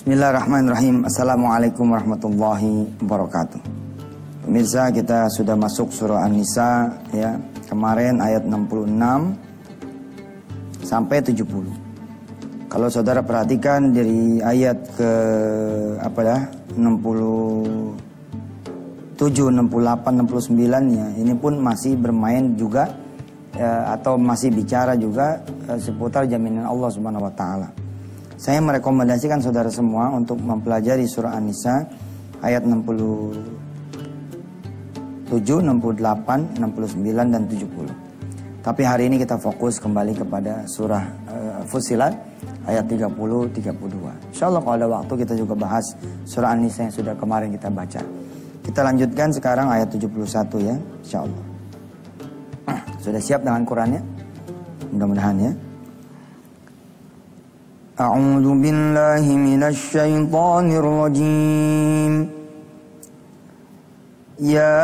Bismillahirrahmanirrahim. Assalamualaikum warahmatullahi wabarakatuh. Pemirsa, kita sudah masuk surah An-Nisa ya. Kemarin ayat 66 sampai 70. Kalau saudara perhatikan dari ayat ke 67, 68, 69 ya, ini pun masih bermain juga atau masih bicara juga seputar jaminan Allah Subhanahu wa taala. Saya merekomendasikan saudara semua untuk mempelajari surah An-Nisa ayat 67, 68, 69 dan 70. Tapi hari ini kita fokus kembali kepada surah Fussilat ayat 30, 32. Insyaallah kalau ada waktu kita juga bahas surah An-Nisa yang sudah kemarin kita baca. Kita lanjutkan sekarang ayat 71 ya, insyaallah. Sudah siap dengan Qurannya? Mudah-mudahan ya. A'udzu billahi minasy syaithanir rajim. Ya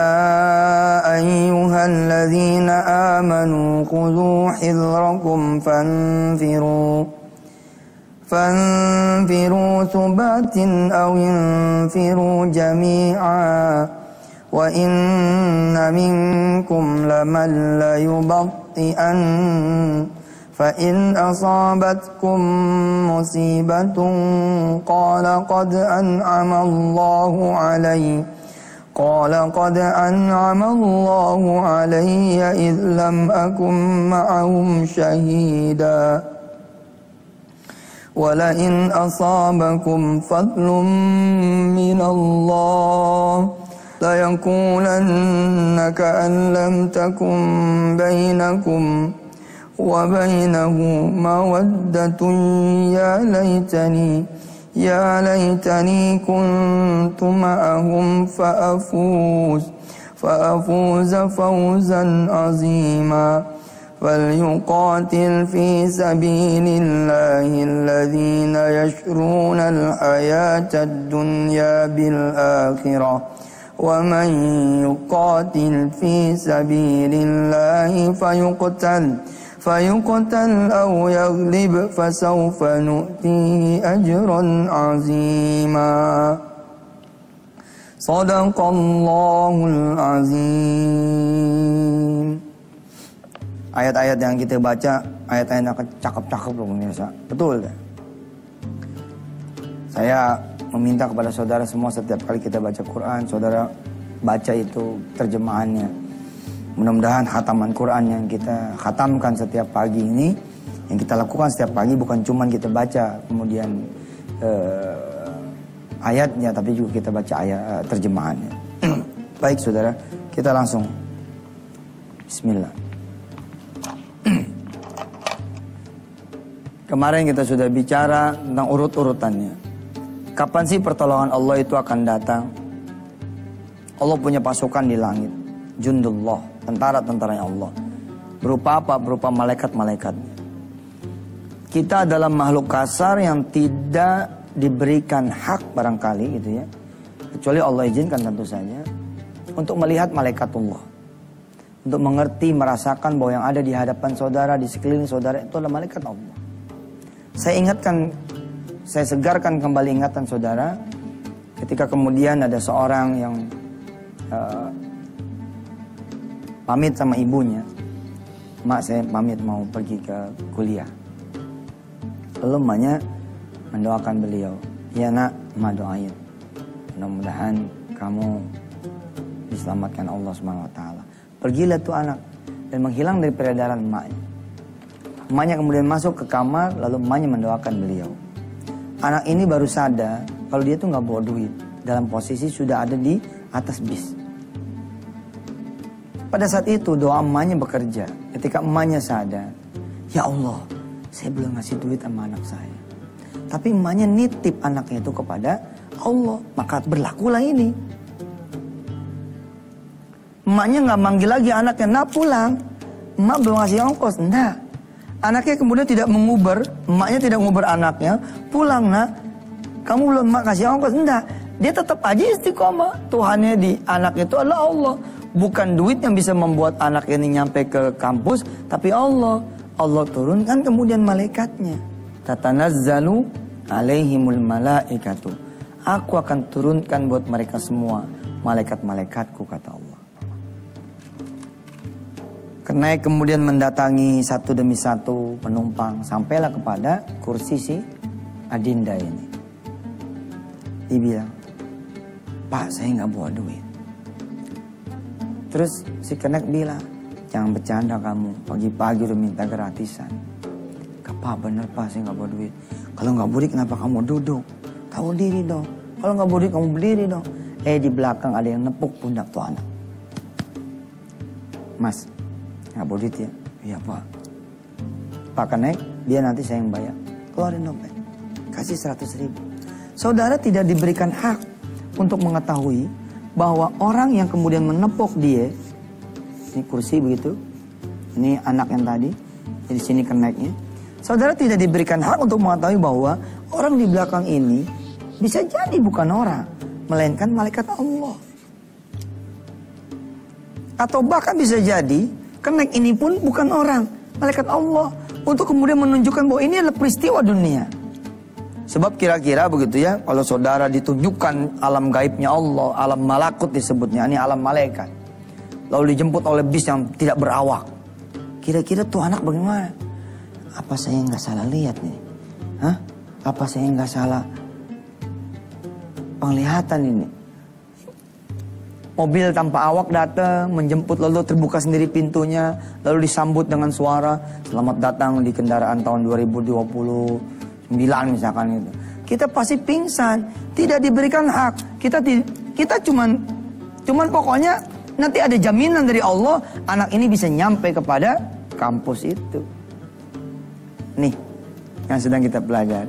ayyuhalladzina amanu khudhu hidrakum fanfiru thubatin aw infiru jami'a wa inna minkum laman la yubatti'an fa in asabatkum musibatun qala qad an'ama Allahu alayya idh lam akum ma'ahum shahida wa la in asabakum fadlun min Allah la yaqulanna ka'an lam takum bainakum wa bainahu mawaddatun ya laitani kuntu ma'ahum fa'afuza fawzan azima falyuqatil fi sabilillahi alladhina yashruna alhayata ad-dunya bil akhirah wa man yuqatil fi sabilillahi fayuqtal aw yaghlib fasawfa nu'tihi ajran 'azima. Shadaqallahul azim. Ayat-ayat yang kita baca, ayat-ayat yang cakep-cakep loh pemirsa. Betul kan? Saya meminta kepada saudara semua setiap kali kita baca Quran, saudara baca itu terjemahannya. Mudah-mudahan khataman Quran yang kita khatamkan setiap pagi ini, yang kita lakukan setiap pagi bukan cuma kita baca kemudian ayatnya, tapi juga kita baca ayat terjemahannya. Baik saudara, kita langsung Bismillah. Kemarin kita sudah bicara tentang urut-urutannya. Kapan sih pertolongan Allah itu akan datang? Allah punya pasukan di langit, Jundullah, tentara-tentaranya Allah. Berupa apa? Berupa malaikat-malaikatnya. Kita adalah makhluk kasar yang tidak diberikan hak barangkali gitu ya, kecuali Allah izinkan tentu saja, untuk melihat malaikatullah, untuk mengerti, merasakan bahwa yang ada di hadapan saudara, di sekeliling saudara itu adalah malaikat Allah. Saya segarkan kembali ingatan saudara ketika kemudian ada seorang yang pamit sama ibunya, "Mak, saya pamit mau pergi ke kuliah." Lalu emaknya mendoakan beliau, "Ya nak, emak doain. Mudah-mudahan kamu diselamatkan Allah SWT." Pergilah tuh anak dan menghilang dari peredaran emaknya. Emaknya kemudian masuk ke kamar, lalu emaknya mendoakan beliau. Anak ini baru sadar kalau dia tuh nggak bawa duit, dalam posisi sudah ada di atas bis. Pada saat itu doa emaknya bekerja. Ketika emaknya sadar, "Ya Allah, saya belum ngasih duit sama anak saya." Tapi emaknya nitip anaknya itu kepada Allah. Maka berlakulah ini. Emaknya nggak manggil lagi anaknya, "Nak pulang. Emak belum ngasih ongkos." Nah, anaknya kemudian tidak menguber, emaknya tidak menguber anaknya, "Pulang nak, kamu belum emak kasih ongkos." Enggak, dia tetap aja istiqomah. Tuhannya di anak itu adalah Allah. Bukan duit yang bisa membuat anak ini nyampe ke kampus, tapi Allah. Allah turunkan kemudian malaikatnya. Tatanazzalu alaihimul malaikatu. Aku akan turunkan buat mereka semua malaikat-malaikatku, kata Allah. Kenaik kemudian mendatangi satu demi satu penumpang. Sampailah kepada kursi si adinda ini. Dia bilang, Pak, saya nggak bawa duit. Terus si kenaik bilang, jangan bercanda kamu, pagi-pagi udah minta gratisan. Pak, bener Pak, saya nggak bawa duit. Kalau nggak bawa duit kenapa kamu duduk? Kamu diri dong. Kalau nggak bawa duit kamu berdiri dong. Di belakang ada yang nepuk pundak tuh anak. Mas, nggak bawa duit ya? Iya Pak. Pak kenaik, dia nanti saya yang bayar. Keluarin dompet, kasih 100.000. Saudara tidak diberikan hak untuk mengetahui bahwa orang yang kemudian menepuk dia, ini kursi begitu, ini anak yang tadi, di sini kenaiknya. Saudara tidak diberikan hak untuk mengetahui bahwa orang di belakang ini bisa jadi bukan orang, melainkan malaikat Allah. Atau bahkan bisa jadi kenaik ini pun bukan orang, malaikat Allah. Untuk kemudian menunjukkan bahwa ini adalah peristiwa dunia. Sebab kira-kira begitu ya, kalau saudara ditunjukkan alam gaibnya Allah, alam malakut disebutnya, ini alam malaikat. Lalu dijemput oleh bis yang tidak berawak. Kira-kira tuh anak bagaimana? Apa saya nggak salah lihat nih? Hah? Apa saya nggak salah penglihatan ini? Mobil tanpa awak datang, menjemput, lalu terbuka sendiri pintunya, lalu disambut dengan suara, selamat datang di kendaraan tahun 2029 misalkan itu. Kita pasti pingsan, tidak diberikan hak. Kita cuman pokoknya nanti ada jaminan dari Allah, anak ini bisa nyampe kepada kampus itu. Nih, yang sedang kita pelajari.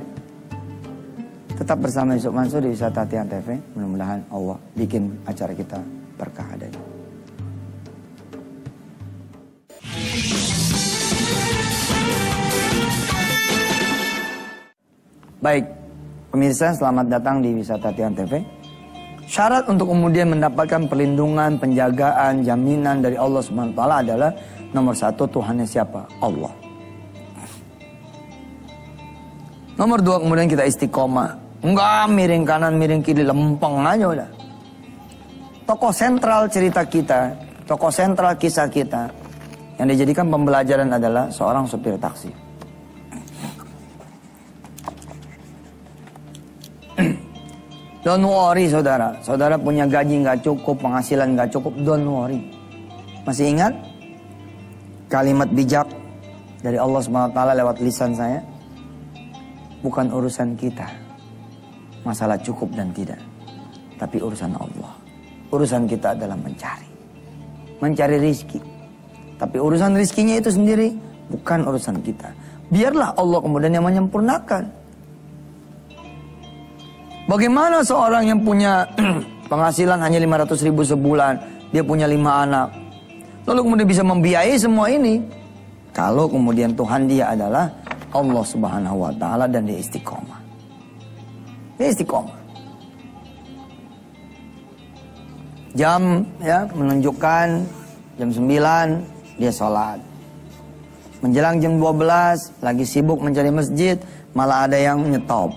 Tetap bersama Yusuf Mansur di Wisata Hati TV. Mudah-mudahan Allah bikin acara kita berkah adanya. Baik, pemirsa, selamat datang di Wisata Hati TV. Syarat untuk kemudian mendapatkan perlindungan, penjagaan, jaminan dari Allah SWT adalah nomor satu, Tuhannya siapa? Allah. Nomor dua, kemudian kita istiqomah. Enggak miring kanan, miring kiri, lempeng aja udah. Tokoh sentral cerita kita, tokoh sentral kisah kita, yang dijadikan pembelajaran adalah seorang supir taksi. Don't worry saudara. Saudara punya gaji nggak cukup, penghasilan nggak cukup, don't worry. Masih ingat kalimat bijak dari Allah SWT lewat lisan saya? Bukan urusan kita masalah cukup dan tidak, tapi urusan Allah. Urusan kita adalah mencari rizki. Tapi urusan rizkinya itu sendiri bukan urusan kita. Biarlah Allah kemudian yang menyempurnakan. Bagaimana seorang yang punya penghasilan hanya 500.000 sebulan, dia punya 5 anak, lalu kemudian bisa membiayai semua ini? Kalau kemudian Tuhan dia adalah Allah Subhanahu wa Ta'ala dan dia istiqomah. Dia istiqomah. Jam ya menunjukkan jam 9 dia sholat. Menjelang jam 12 lagi sibuk mencari masjid, malah ada yang nyetop.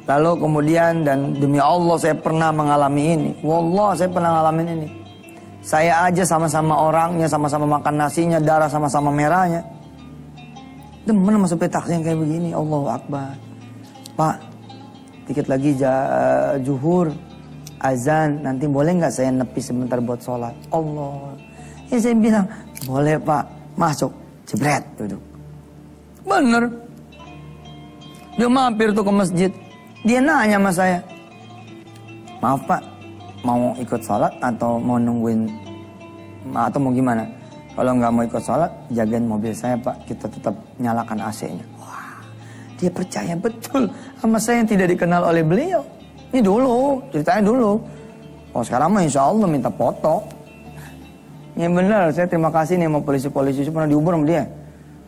Lalu kemudian, dan demi Allah saya pernah mengalami ini. Wallah saya pernah ngalamin ini. Saya aja sama-sama orangnya, sama-sama makan nasinya, darah sama-sama merahnya. Demen sama supir taksi yang kayak begini. Allahu Akbar. Pak, dikit lagi zuhur, azan, nanti boleh nggak saya nepi sebentar buat sholat? Allah. Ya saya bilang, boleh Pak, masuk. Jebret, duduk. Bener. Dia mampir tuh ke masjid. Dia nanya sama saya, maaf Pak, mau ikut sholat atau mau nungguin, atau mau gimana? Kalau nggak mau ikut sholat, jagain mobil saya Pak, kita tetap nyalakan AC-nya. Wah, dia percaya betul sama saya yang tidak dikenal oleh beliau. Ini dulu, ceritanya dulu. Oh sekarang mah insya Allah minta foto. Ini benar, saya terima kasih nih sama polisi-polisi. Saya pernah diuber sama dia.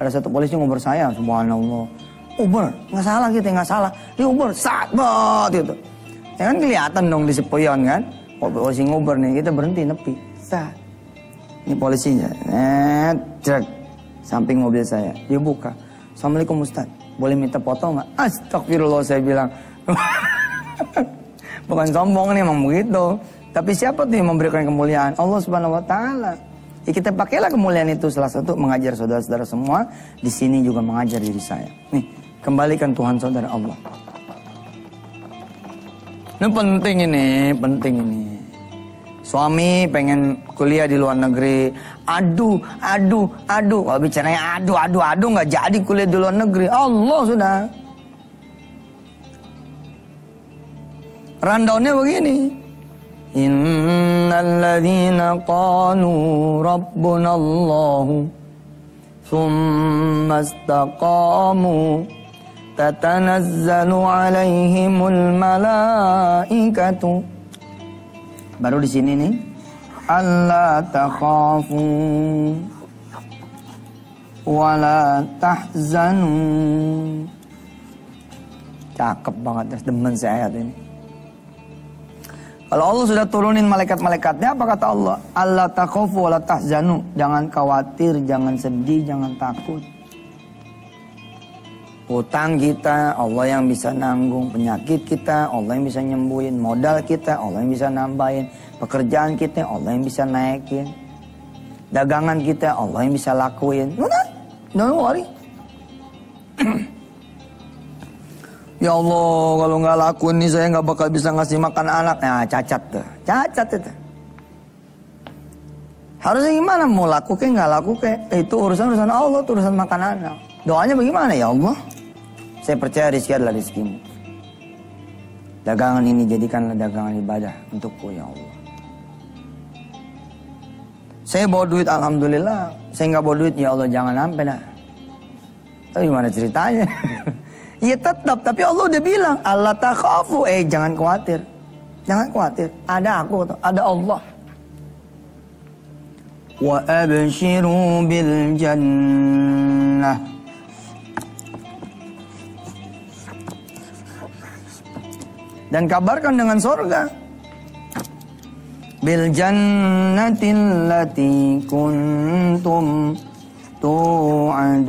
Ada satu polisi ngobrol saya, subhanallah. Uber, nggak salah gitu, nggak salah. Di Uber, saat banget gitu. Ya kan kelihatan dong di sepion kan. Polisi nguber nih, kita berhenti nepi. Saat. Ini polisinya, cek samping mobil saya. Dia buka. Assalamualaikum Ustaz. Boleh minta foto nggak? Astagfirullah, saya bilang. Bukan sombong nih, emang begitu. Tapi siapa tuh yang memberikan kemuliaan? Allah Subhanahu wa taala. Ya, kita pakailah kemuliaan itu salah satu mengajar saudara-saudara semua. Di sini juga mengajar diri saya. Nih, kembalikan Tuhan saudara Allah. Ini penting ini. Suami pengen kuliah di luar negeri. Aduh. Kalau bicaranya aduh nggak jadi kuliah di luar negeri. Allah sudah. Rundownnya begini. Innal ladzina qalu rabbunallahu tsumma istaqamu tatanazzalu alaihimul malaikatu. Baru di sini nih. Alla takhafu wa la tahzanu. Cakep banget, demen saya ayat ini. Kalau Allah sudah turunin malaikat-malaikatnya, apa kata Allah? Alla takhafu wa la tahzanu. Jangan khawatir, jangan sedih, jangan takut. Utang kita, Allah yang bisa nanggung. Penyakit kita, Allah yang bisa nyembuhin. Modal kita, Allah yang bisa nambahin. Pekerjaan kita, Allah yang bisa naikin. Dagangan kita, Allah yang bisa lakuin. Don't worry. Ya Allah, kalau nggak lakuin nih saya nggak bakal bisa ngasih makan anak. Nah, cacat tuh. Cacat itu. Harusnya gimana? Mau laku ke nggak laku ke? Itu urusan Allah, itu urusan makan anak. Doanya bagaimana ya Allah? Saya percaya rezeki adalah rezekimu. Dagangan ini jadikanlah dagangan ibadah untukku ya Allah. Saya bawa duit, alhamdulillah. Saya nggak bawa duit, ya Allah jangan sampai dah. Tapi gimana ceritanya? Ya tetap, tapi Allah udah bilang, Allah takhafu, jangan khawatir. Jangan khawatir, ada aku, ada Allah. Wa abshiru bil jannah. Dan kabarkan dengan surga. Bil jannatil lati kuntum tu'adun.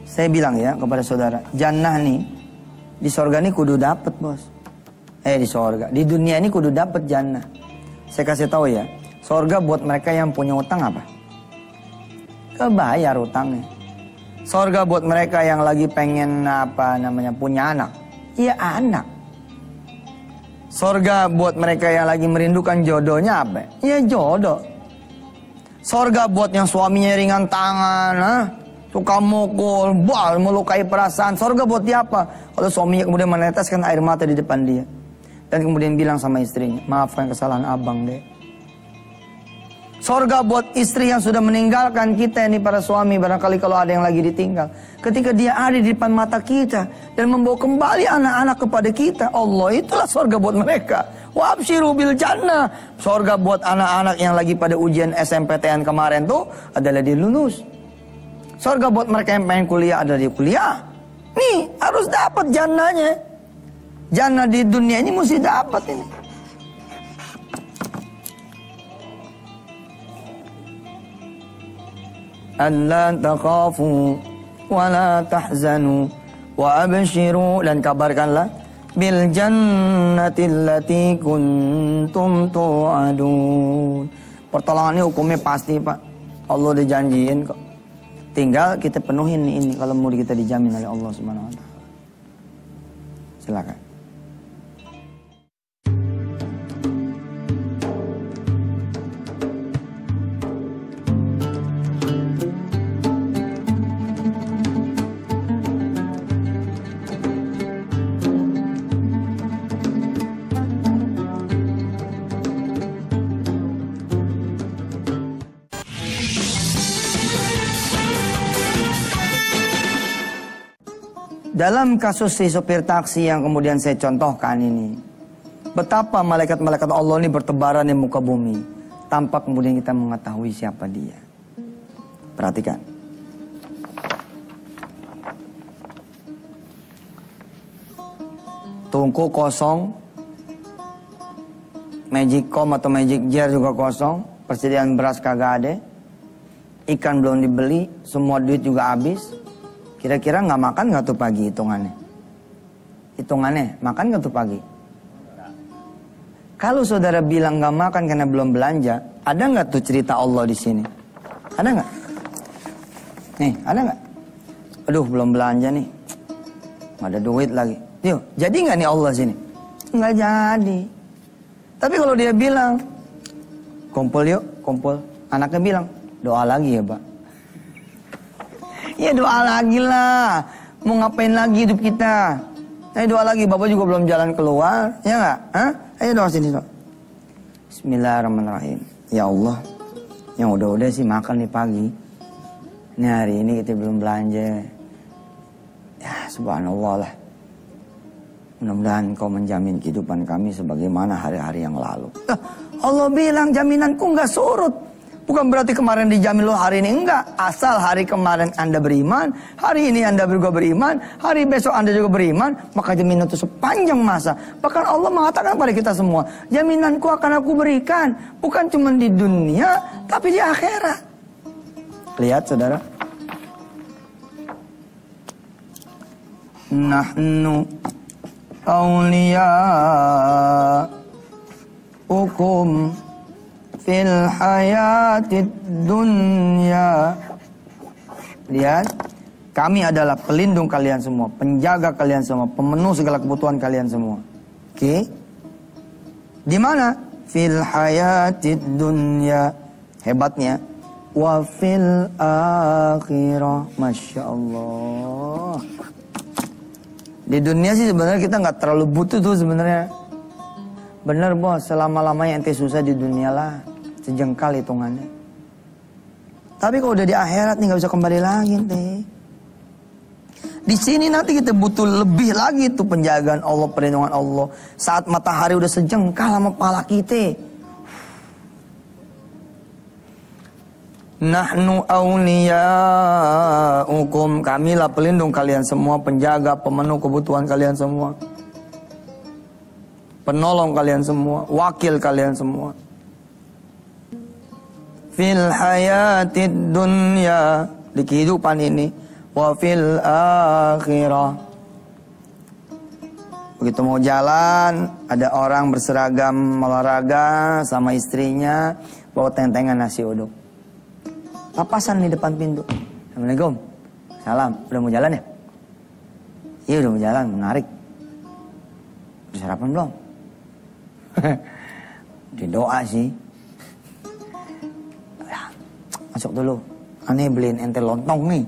Saya bilang ya kepada saudara, jannah nih di surga nih kudu dapet bos. Di surga, di dunia ini kudu dapet jannah. Saya kasih tahu ya, surga buat mereka yang punya utang apa? Kebayar utangnya. Surga buat mereka yang lagi pengen punya anak, iya anak. Surga buat mereka yang lagi merindukan jodohnya apa? Iya jodoh. Surga buat yang suaminya ringan tangan, suka mukul, melukai perasaan. Surga buat dia apa? Kalau suaminya kemudian meneteskan air mata di depan dia. Dan kemudian bilang sama istrinya, maafkan kesalahan abang deh. Surga buat istri yang sudah meninggalkan kita ini para suami. Barangkali kalau ada yang lagi ditinggal. Ketika dia ada di depan mata kita. Dan membawa kembali anak-anak kepada kita. Allah, itulah surga buat mereka. Wa abshiru bil jannah. Surga buat anak-anak yang lagi pada ujian SMPTN kemarin tuh adalah dia lulus. Surga buat mereka yang pengen kuliah adalah dia kuliah. Nih harus dapat jannahnya. Jannah di dunia ini mesti dapat ini. Alla takhafu wa la tahzanu wa abshiru, dan kabarkanlah bil jannati allati kuntum tu'adun. Pertolongan ini hukumnya pasti Pak. Allah udah janjiin kok. Tinggal kita penuhin ini kalau mau kita dijamin oleh Allah Subhanahu wa taala. Silakan. Dalam kasus si sopir taksi yang kemudian saya contohkan ini, betapa malaikat-malaikat Allah ini bertebaran di muka bumi tanpa kemudian kita mengetahui siapa dia. Perhatikan. Tungku kosong, Magic Com atau Magic Jar juga kosong, persediaan beras kagak ada. ikan belum dibeli, semua duit juga habis. Kira-kira nggak makan nggak tuh pagi hitungannya? Hitungannya, makan nggak tuh pagi? Kalau saudara bilang nggak makan karena belum belanja, ada nggak tuh cerita Allah di sini? Ada nggak? Nih, ada nggak? Aduh, belum belanja nih, nggak ada duit lagi. Yuk, jadi nggak nih Allah sini? Nggak jadi. Tapi kalau dia bilang, kumpul yuk, kumpul. Anaknya bilang, doa lagi ya, Pak. Ya doa lagi lah. Mau ngapain lagi hidup kita? Ayo doa lagi, Bapak juga belum jalan keluar. Ya nggak? Hah? Ayo doa sini, doa. Bismillahirrahmanirrahim. Ya Allah, yang udah-udah sih makan nih pagi. Ini hari ini kita belum belanja. Ya subhanallah lah. Mudah-mudahan Kau menjamin kehidupan kami sebagaimana hari-hari yang lalu. Allah bilang jaminanku nggak surut. Bukan berarti kemarin dijamin lo hari ini enggak. Asal hari kemarin Anda beriman, hari ini Anda juga beriman, hari besok Anda juga beriman, maka jaminan itu sepanjang masa. Bahkan Allah mengatakan pada kita semua, jaminanku akan aku berikan. Bukan cuma di dunia, tapi di akhirat. Lihat saudara. Nahnu awliya'ukum fil hayatid dunya. Lihat, kami adalah pelindung kalian semua, penjaga kalian semua, pemenuh segala kebutuhan kalian semua. Oke? Di mana? Fil hayatid dunya. Hebatnya, wa fil akhirah. Masya Allah. Di dunia sih sebenarnya kita nggak terlalu butuh tuh sebenarnya. Bener bos, selama-lamanya ente susah di dunia lah. Sejengkal hitungannya. Tapi kalau udah di akhirat nih nggak bisa kembali lagi nih. Di sini nanti kita butuh lebih lagi tuh penjagaan Allah, perlindungan Allah. Saat matahari udah sejengkal sama kepala kita. Nahnu awliya'ukum, kamilah pelindung kalian semua, penjaga, pemenuh kebutuhan kalian semua. Penolong kalian semua, wakil kalian semua. Fil hayatid dunya, di kehidupan ini, wa fil akhirah. Begitu mau jalan, ada orang berseragam olahraga sama istrinya, bawa tentengan nasi uduk. Papasan di depan pintu. Assalamualaikum. Salam, udah mau jalan ya? Iya udah mau jalan, menarik. Udah sarapan belum? Di doa sih. Masuk dulu. Aneh beliin ente lontong nih.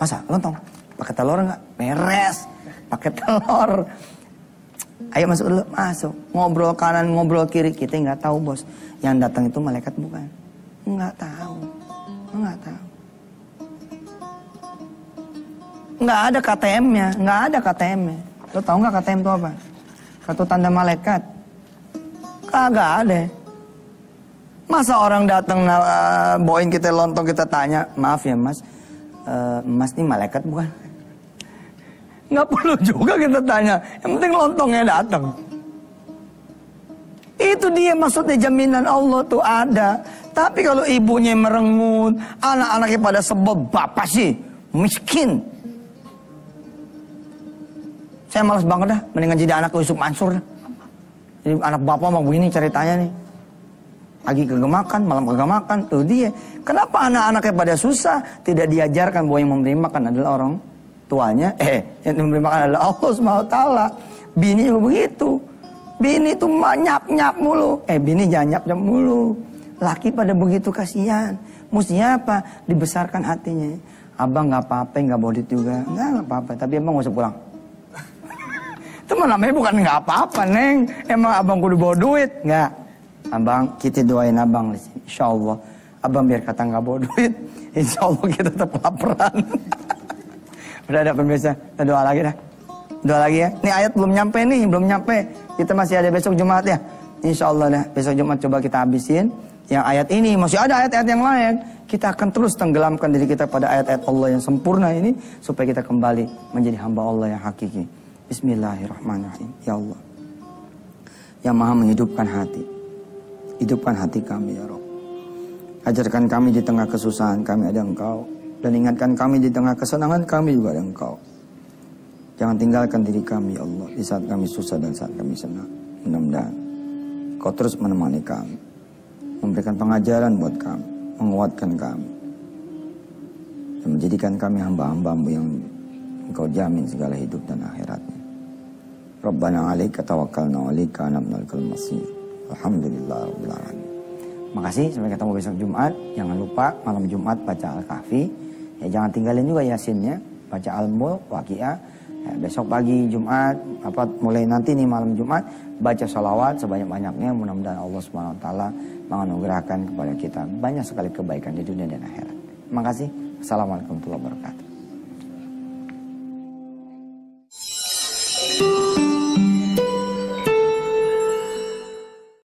Masa lontong? Pakai telur enggak? Beres. Pakai telur. Ayo masuk dulu. Masuk. Ngobrol kanan, ngobrol kiri. Kita nggak tahu bos. Yang datang itu malaikat bukan? Nggak tahu. Nggak tahu. Nggak ada KTM-nya. Nggak ada KTM-nya. Lo tahu nggak KTM itu apa? Kartu tanda malaikat. Kagak ada. Masa orang datang bawain kita lontong, kita tanya, maaf ya mas, mas ini malaikat bukan? Nggak perlu juga kita tanya, yang penting lontongnya datang. Itu dia maksudnya, jaminan Allah tuh ada. Tapi kalau ibunya merengut, anak-anaknya pada sebel, bapak sih miskin. Saya malas banget dah, mendingan jadi anak Yusuf Mansur dah. Jadi anak bapak mau begini ceritanya nih. Pagi kagak makan, malam kagak makan, tuh dia. Kenapa anak-anaknya pada susah? Tidak diajarkan bahwa yang memberi makan adalah orang tuanya. Yang memberi makan adalah Allah SWT. Bini juga begitu. Bini tuh nyap-nyap mulu. Bini jangan nyap-nyap mulu. Laki pada begitu, kasihan. Mestinya apa? Dibesarkan hatinya. Abang nggak apa-apa, nggak bodit juga. Nggak apa-apa, tapi abang nggak usah pulang. Itu namanya bukan nggak apa-apa, Neng. Emang abang kudu bawa duit? Nggak. Abang, kita doain abang di sini. Insya Allah, abang biar kata nggak bawa duit, insya Allah kita tetap laparan. Udah ada pemirsa, kita doa lagi dah. Doa lagi ya. Ini ayat belum nyampe nih, belum nyampe. Kita masih ada besok Jumat ya. Insya Allah dah, besok Jumat coba kita habisin. Yang ayat ini, masih ada ayat-ayat yang lain. Kita akan terus tenggelamkan diri kita pada ayat-ayat Allah yang sempurna ini, supaya kita kembali menjadi hamba Allah yang hakiki. Bismillahirrahmanirrahim. Ya Allah, yang maha menghidupkan hati, hidupkan hati kami ya Rabb. Ajarkan kami di tengah kesusahan kami ada Engkau. Dan ingatkan kami di tengah kesenangan kami juga ada Engkau. Jangan tinggalkan diri kami ya Allah di saat kami susah dan saat kami senang. Mudah-mudahan Kau terus menemani kami, memberikan pengajaran buat kami, menguatkan kami, dan menjadikan kami hamba-hamba-Mu yang Engkau jamin segala hidup dan akhiratnya. Rabbana 'alaika tawakkalna wa 'alaika anabnal masir. Alhamdulillah rabbil alamin. Makasih, sampai ketemu besok Jumat. Jangan lupa malam Jumat baca Al-Kahfi. Ya, jangan tinggalin juga Yasinnya, baca Al-Mulk, Waqiah. Ya, besok pagi Jumat, mulai nanti nih malam Jumat, baca sholawat sebanyak-banyaknya. Mudah-mudahan Allah SWT menganugerahkan kepada kita banyak sekali kebaikan di dunia dan akhirat. Terima kasih. Assalamualaikum warahmatullahi wabarakatuh.